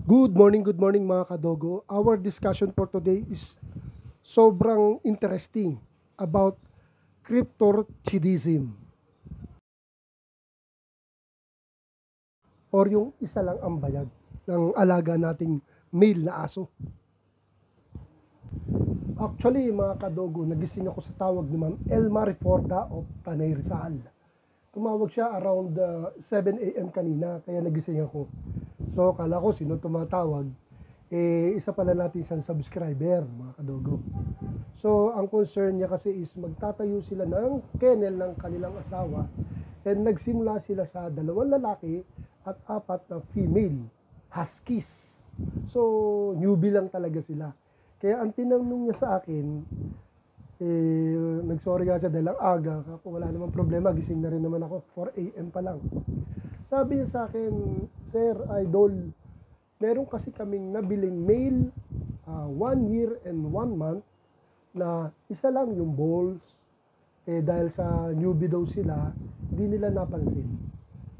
Good morning mga kadogo. Our discussion for today is sobrang interesting about cryptorchidism or yung isa lang ang bayag ng alaga nating male na aso. Actually mga kadogo, nagising ako sa tawag ni Ma'am Elma Reforta of Tanay Rizal. Tumawag siya around 7 a.m. kanina, kaya nagising ako. So kala ko sino tumatawag, isa pala natin isang subscriber mga kadogo. So ang concern niya kasi is magtatayo sila ng kennel ng kanilang asawa, and nagsimula sila sa 2 lalaki at 4 na female huskies. So newbie lang talaga sila. Kaya ang tinanong niya sa akin, nagsorry nga siya dahil ang aga, ako wala namang problema, gising na rin naman ako, 4 a.m. pa lang. Sabi niya sa akin, Sir Idol, meron kasi kaming nabiling male, 1 year and 1 month, na isa lang yung balls, dahil sa newbie daw sila, hindi nila napansin.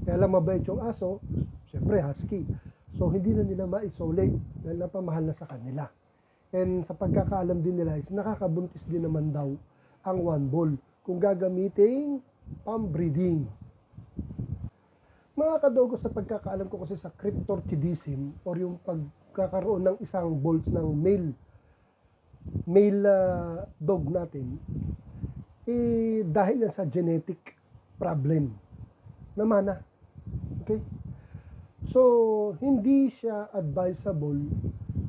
Kaya lang mabait yung aso, syempre husky. So hindi na nila ma-isolate dahil napamahal na sa kanila. And sa pagkakaalam din nila is nakakabuntis din naman daw ang 1 ball kung gagamitin pang-breeding. Mga kadogo, sa pagkakaalam ko kasi sa cryptorchidism or yung pagkakaroon ng isang balls ng male dog natin, dahil yan sa genetic problem na mana. Okay? So, hindi siya advisable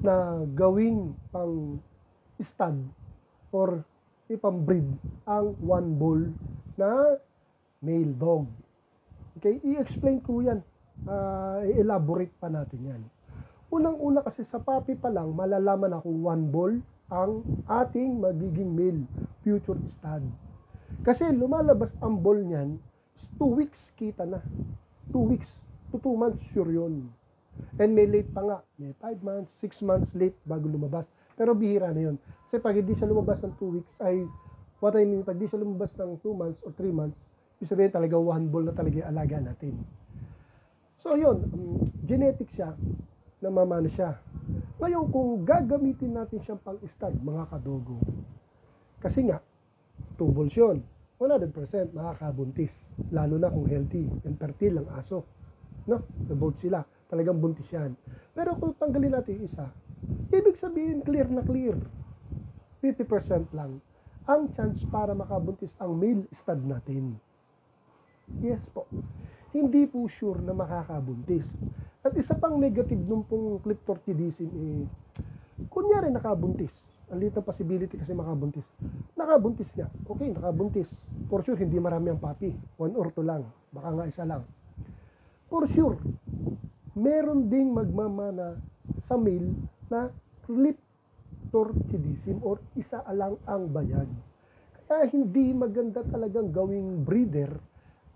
na gawing pang stud or ipang-breed ang 1 ball na male dog. Okay, i-explain ko yan, i-elaborate pa natin yan. Unang-una kasi sa puppy pa lang, malalaman na kung 1 ball ang ating magiging male future stud. Kasi lumalabas ang ball niyan, 2 weeks kita na. 2 weeks to 2 months sure yun. And may late pa nga, may 5 months, 6 months late bago lumabas. Pero bihira na yun. Kasi pag hindi siya lumabas ng 2 weeks, what I mean, pag hindi siya lumabas ng 2 months or 3 months, ibig sabihin talaga 1 ball na talaga yung alaga natin. So yun, genetic siya, namamano siya. Ngayon, kung gagamitin natin siyang pang-stud, mga kadogo, kasi nga, 2 balls yun, 100% makakabuntis. Lalo na kung healthy and fertile ang aso. No? About sila. Talagang buntis yan. Pero kung tanggalin natin isa, ibig sabihin clear na clear. 50% lang ang chance para makabuntis ang male stud natin. Yes po. Hindi po sure na makakabuntis. At isa pang negative nung pong cryptorchidism, kunyari nakabuntis. Ang liit ng possibility kasi makabuntis. Nakabuntis nga. Okay, nakabuntis. For sure, hindi marami ang puppy. 1 or 2 lang. Baka nga isa lang. For sure, meron ding magmamana sa male na cryptorchidism or isa lang ang bayag. Kaya hindi maganda talagang gawing breeder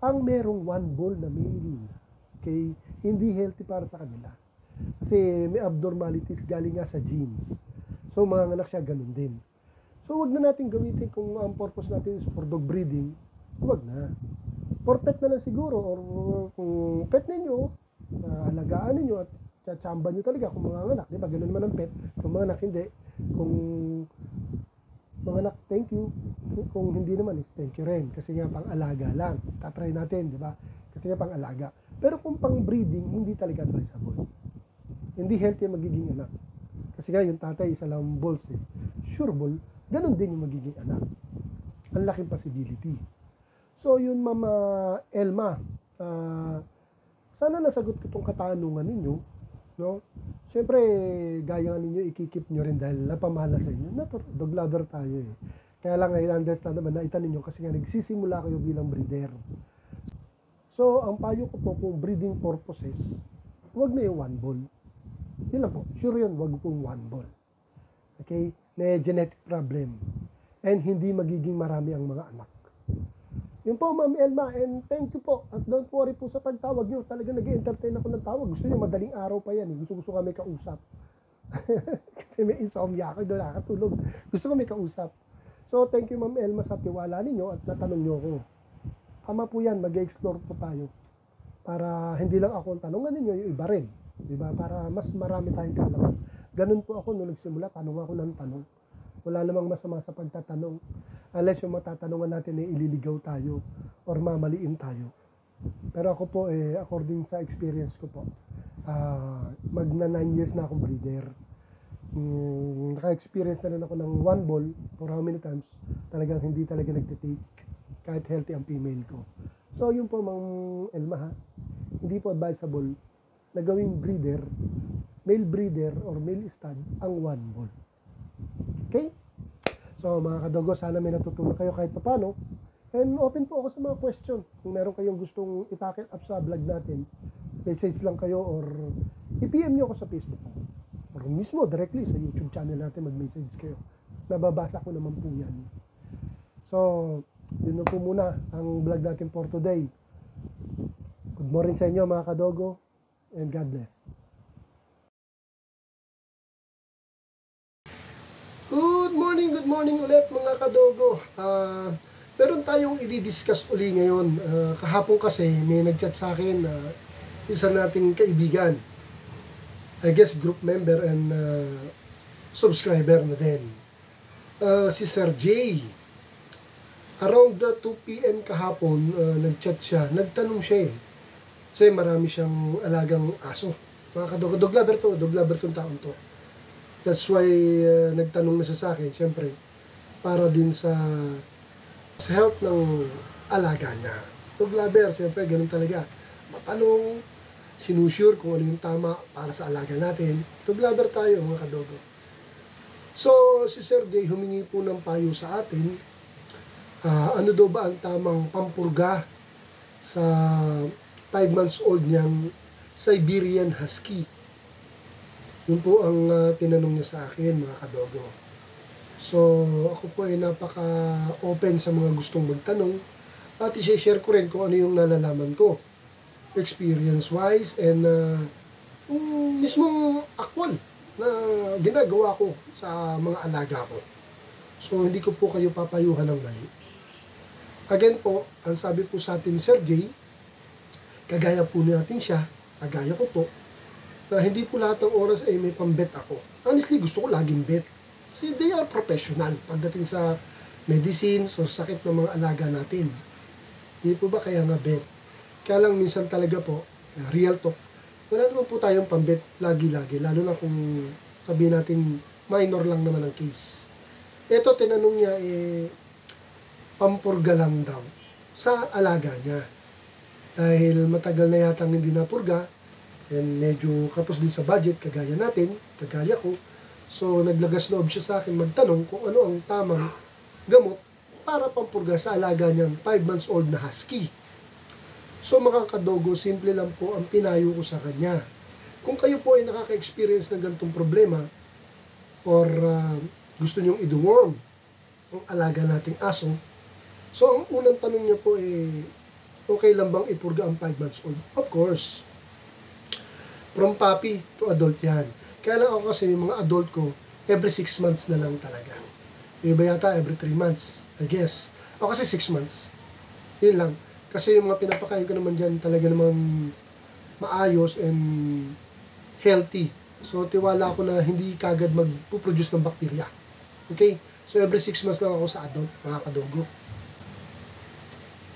ang merong 1 ball na male. Okay? Hindi healthy para sa kanila. Kasi may abnormalities galing nga sa genes. So mga anak siya ganun din. So wag na natin gamitin kung ang purpose natin is for dog breeding. Wag na. For pet na lang siguro, or kung pet ninyo, alagaan ninyo at tsatsamban nyo talaga kung mga anak. Diba? Ganun naman ang pet. Kung mga anak hindi. Kung mga anak, thank you. Kung hindi naman is thank you rin. Kasi nga pang alaga lang. Tatry natin, di ba? Kasi nga pang alaga. Pero kung pang breeding, hindi talaga advisable. Hindi healthy ang magiging anak. Kasi nga yung tatay, isa lang balls eh. Sure ball, ganun din yung magiging anak. Ang laking possibility. So yun, Mama Elma, sana nasagot ko itong katanungan ninyo. No? Siyempre, gaya nga ninyo, ikikip nyo rin dahil napamahal sa inyo. Dog lover tayo eh. Kaya lang i-understand naman na itan ninyo kasi nga nagsisimula kayo bilang breeder. So, ang payo ko po kung breeding purposes, huwag na yung 1 ball. Yun lang po. Sure yun, huwag pong 1 ball. Okay? May genetic problem. And hindi magiging marami ang mga anak. Yun po, Ma'am Elma, and thank you po. At don't worry po sa pagtawag nyo. Talagang nag-entertain ako ng tawag. Gusto nyo, madaling araw pa yan. Gusto kami kausap. Kasi may insomnia ako, doon nakatulog. Gusto kami kausap. So, thank you, Ma'am Elma, sa tiwala ninyo at natanong nyo ako. Tama po yan, mag-explore po tayo. Para hindi lang ako ang tanongan ninyo, yung iba rin. Diba? Para mas marami tayong kaalaman. Ganun po ako nung nagsimula, tanong ako ng tanong. Wala namang masama sa pagtatanong. Unless yung matatanungan natin ay ililigaw tayo or mamaliin tayo. Pero ako po, according sa experience ko po, magna 9 years na akong breeder. Naka-experience na rin ako ng 1 ball for how many times. Talagang hindi talaga nagtitake kahit healthy ang female ko. So yun po, Mang Elma, ha, hindi po advisable na gawing breeder, male breeder or male stud ang 1 ball. Okay? So mga kadogo, sana may natutunan kayo kahit paano. And open po ako sa mga question. Kung meron kayong gustong itakil up sa vlog natin, message lang kayo or i-PM nyo ako sa Facebook. Or mismo directly sa YouTube channel natin mag-message kayo. Nababasa ko naman po yan. So, yun na po muna ang vlog natin for today. Good morning sa inyo mga kadogo and God bless. Good morning ulit mga kadogo. Meron tayong i-discuss uli ngayon. Kahapon kasi may nag-chat sa akin isa nating kaibigan. I guess group member and subscriber na din. Si Sir J. Around 2 PM kahapon, nag-chat siya. Nagtanong siya kasi marami siyang alagang aso. Mga kadogo, dog lover tong taon to. That's why nagtanong na siya sa akin, syempre, para din sa health ng alaga niya. Dog lover, syempre, ganun talaga. Matanong, sinusure kung ano yung tama para sa alaga natin. Dog lover tayo, mga kadogo. So, si Sir J humingi po ng payo sa atin. Ano daw ba ang tamang pampurga sa 5 months old niyang Siberian Husky? Yun po ang tinanong niya sa akin, mga kadogo. So, ako po ay napaka-open sa mga gustong magtanong at i-share ko rin kung ano yung nalalaman ko experience-wise and yung mismong actual na ginagawa ko sa mga alaga ko. So, hindi ko po kayo papayuhan ng mali. Again po, ang sabi po sa atin, Sir J, kagaya po natin siya, kagaya ko po, na hindi po lahat ng oras ay may pambet ako. Honestly, gusto ko laging bet. Kasi they are professional pagdating sa medicines o sakit ng mga alaga natin. Hindi po ba kaya nga bet? Kaya lang minsan talaga po, real talk, wala naman po tayong pambet lagi-lagi. Lalo na kung sabihin natin minor lang naman ang case. Ito, tinanong niya, pampurga lang daw sa alaga niya. Dahil matagal na yata hindi napurga, and medyo kapos din sa budget, kagaya natin, kagaya ko. So, naglagas loob siya sa akin magtanong kung ano ang tamang gamot para pampurga sa alaga niyang 5 months old na husky. So, mga kadogo, simple lang po ang pinayo ko sa kanya. Kung kayo po ay nakaka-experience ng ganitong problema or gusto niyong i-deworm ang alaga nating aso, so, ang unang tanong niya po okay lang bang ipurga ang 5 months old? Of course. From puppy to adult yan. Kaya lang ako kasi yung mga adult ko, every 6 months na lang talaga. Yung iba yata every 3 months, I guess. Ako kasi 6 months. Yun lang. Kasi yung mga pinapakain ko naman dyan talaga naman maayos and healthy. So tiwala ako na hindi kagad magpuproduce ng bakterya. Okay? So every 6 months lang ako sa adult, mga kadogo.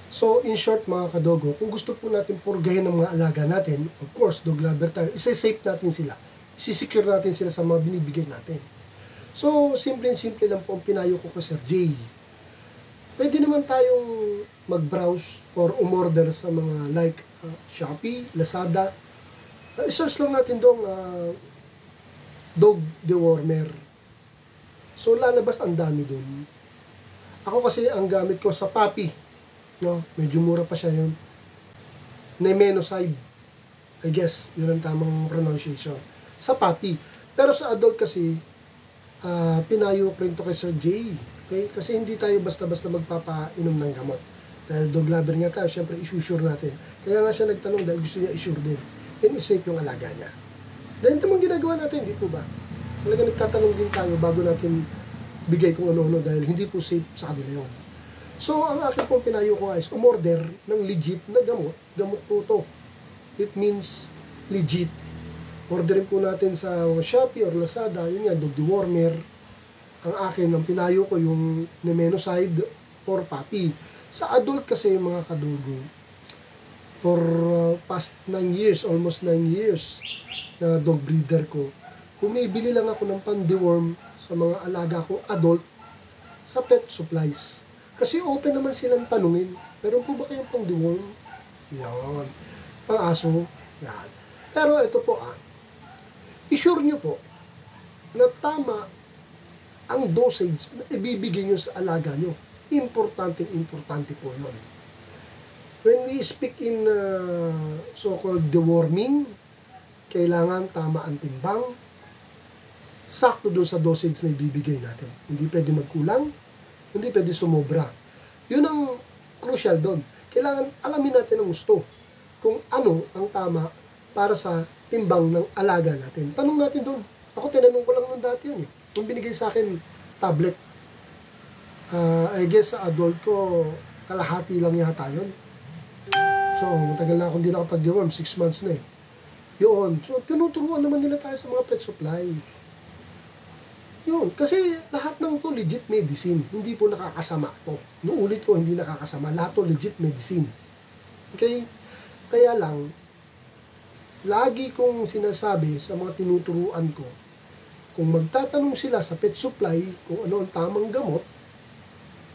So, in short mga kadogo, kung gusto po natin purgahin ng mga alaga natin, of course, dog lover tayo, isa-safe natin sila. Isisecure natin sila sa mga binibigay natin. So, simple lang po ang pinayo ko kay Sir J. Pwede naman tayong mag-browse or umorder sa mga like Shopee, Lazada. I-search lang natin doon dog dewormer. So, lalabas ang dami doon. Ako kasi ang gamit ko sa puppy. No, medyo mura pa siya yun. Nemenoside. I guess, yun ang tamang pronunciation. Sa puppy. Pero sa adult kasi, pinayo ko rin to kay Sir J. Okay? Kasi hindi tayo basta-basta magpapainom ng gamot. Dahil dog lover nga tayo, syempre isusure natin. Kaya nga siya nagtanong dahil gusto niya isure din. And isafe yung alaga niya. Dahil ito mong ginagawa natin, hindi po ba? Talaga nagtatanong din tayo bago natin bigay kung ano-ano dahil hindi po safe sa kanila yun. So, ang akin pong pinayo ko is umorder ng legit na gamot. Gamot po to. It means legit. orderin po natin sa Shopee or Lazada, yun nga, dog dewormer. Ang akin, ang pinayo ko yung Nemenoside or puppy. Sa adult kasi mga kadugo, for past 9 years, almost 9 years na dog breeder ko, bumibili lang ako ng pan-deworm sa mga alaga ko adult sa pet supplies. Kasi open naman silang tanungin, meron po ba kayong pang-deworm? Yan. Pang-aso? Yan. Pero ito po i-sure nyo po na tama ang dosage na ibibigay nyo sa alaga nyo. Importante po yun. When we speak in so-called deworming, kailangan tama ang timbang, sakto doon sa dosage na ibibigay natin. Hindi pwede magkulang, hindi pwede sumobra. Yun ang crucial doon. Kailangan alamin natin ang gusto kung ano ang tama para sa timbang ng alaga natin. Tanong natin doon. Ako tinanong ko lang nung dati yun. Nung binigay sa akin tablet, I guess sa adult ko, kalahati lang yata yun. So, matagal na akong hindi nakapag-deworm, 6 months na eh. Yun. So, tinuturuan naman nila tayo sa mga pet supply. Yun. Kasi lahat ng to legit medicine. Hindi po nakakasama to. Nuulit ko, hindi nakakasama. Lahat to legit medicine. Okay? Kaya lang, lagi kong sinasabi sa mga tinuturuan ko, kung magtatanong sila sa pet supply kung ano ang tamang gamot,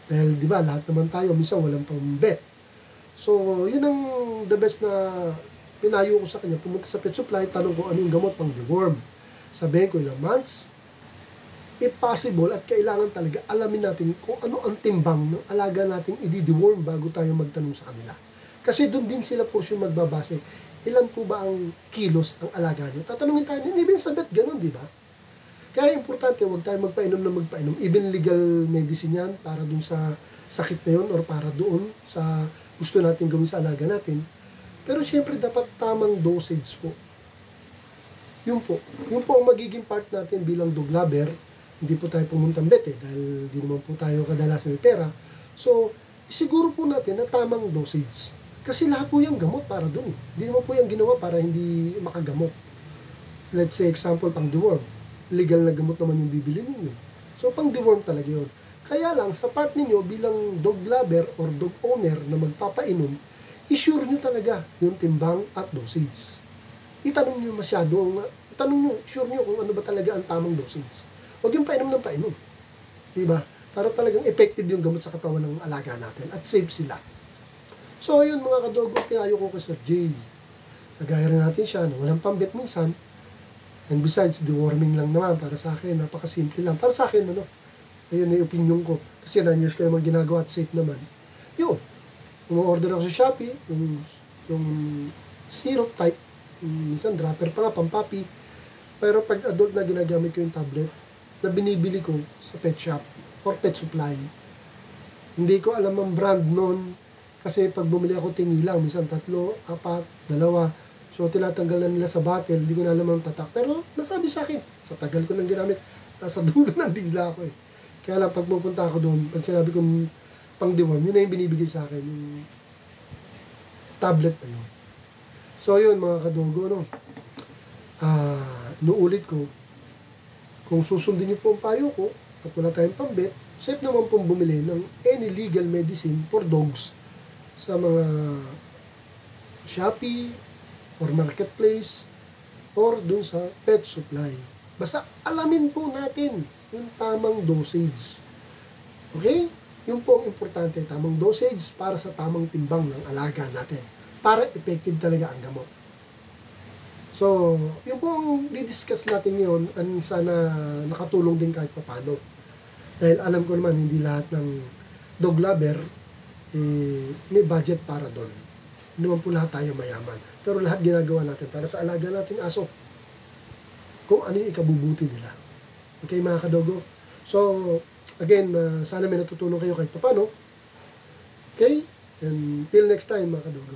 dahil di ba lahat naman tayo, minsan walang pang-vet. So, yun ang the best na pinayo ko sa kanya. Pumunta sa pet supply, tanong ko ano yung gamot pang deworm. Sabihin ko ilang months, if possible at kailangan talaga alamin natin kung ano ang timbang ng alaga nating i-deworm bago tayo magtanong sa kanila. Kasi doon din sila po yung magbabase. Ilan po ba ang kilos ang alaga nyo? Tatanungin tayo, even sa vet, ganun, di ba? Kaya importante, huwag tayo magpainom na magpainom. Even legal medicine yan para doon sa sakit na yun or para doon sa gusto natin gawin sa alaga natin. Pero syempre, dapat tamang dosage po. Yun po. Yun po ang magiging part natin bilang dog lover. Hindi po tayo pumuntang vet dahil di naman po tayo kadalasan may pera. So, siguro po natin na tamang dosage. Kasi lahat po yung gamot para doon. Hindi naman po yung ginawa para hindi makagamot. Let's say, example, pang deworm. Legal na gamot naman yung bibili ninyo. So, pang deworm talaga yun. Kaya lang, sa part ninyo bilang dog lover or dog owner na magpapainom, i-sure nyo talaga yung timbang at dosage. Itanong nyo sure nyo kung ano ba talaga ang tamang dosage. Huwag yung painom ng painom. Diba? Para talagang effective yung gamot sa katawan ng alaga natin at safe sila. So, yun mga kadogo, pinayo ko kay Sir Jay. Nagaya rin natin siya na walang pambit minsan. And besides, deworming lang naman para sa akin. Napakasimple lang. Para sa akin, ayun na yung opinion ko. Kasi 9 years ko naman ginagawa at safe naman. Yun. Umorder ako sa Shopee, yung syrup type. Minsan dropper pa nga, pampapi. Pero pag adult na ginagamit ko yung tablet na binibili ko sa pet shop or pet supply. Hindi ko alam ang brand nun. Kasi pag bumili ako tinilang, minsan 3, 4, 2. So, tinatanggal na nila sa bottle, hindi ko na alam ang tatak. Pero, nasabi sa akin, sa tagal ko nang ginamit, nasa dulo ng dila ko eh. Kaya lang, pag pupunta ako doon, pag sinabi kong pang-deworm, yun na yung binibigay sa akin, yung tablet na yun. So, yun mga kadogo, nuulit ko, kung susundin niyo po ang payo ko, at wala tayong pambet, safe naman pong bumili ng any legal medicine for dogs sa mga Shopee or Marketplace or dun sa pet supply. Basta alamin po natin yung tamang dosage. Okay? Yun po ang importante, tamang dosage para sa tamang timbang ng alaga natin. Para effective talaga ang gamot. So, yun po ang didiscuss natin ngayon and sana nakatulong din kahit papano. Dahil alam ko naman, hindi lahat ng dog lover may budget para doon. Hindi naman po lahat tayo mayaman. Pero lahat ginagawa natin para sa alaga nating aso. Kung ano yung ikabubuti nila. Okay mga kadogo? So, again, sana may natutunan kayo kahit papano. Okay? And till next time mga kadogo.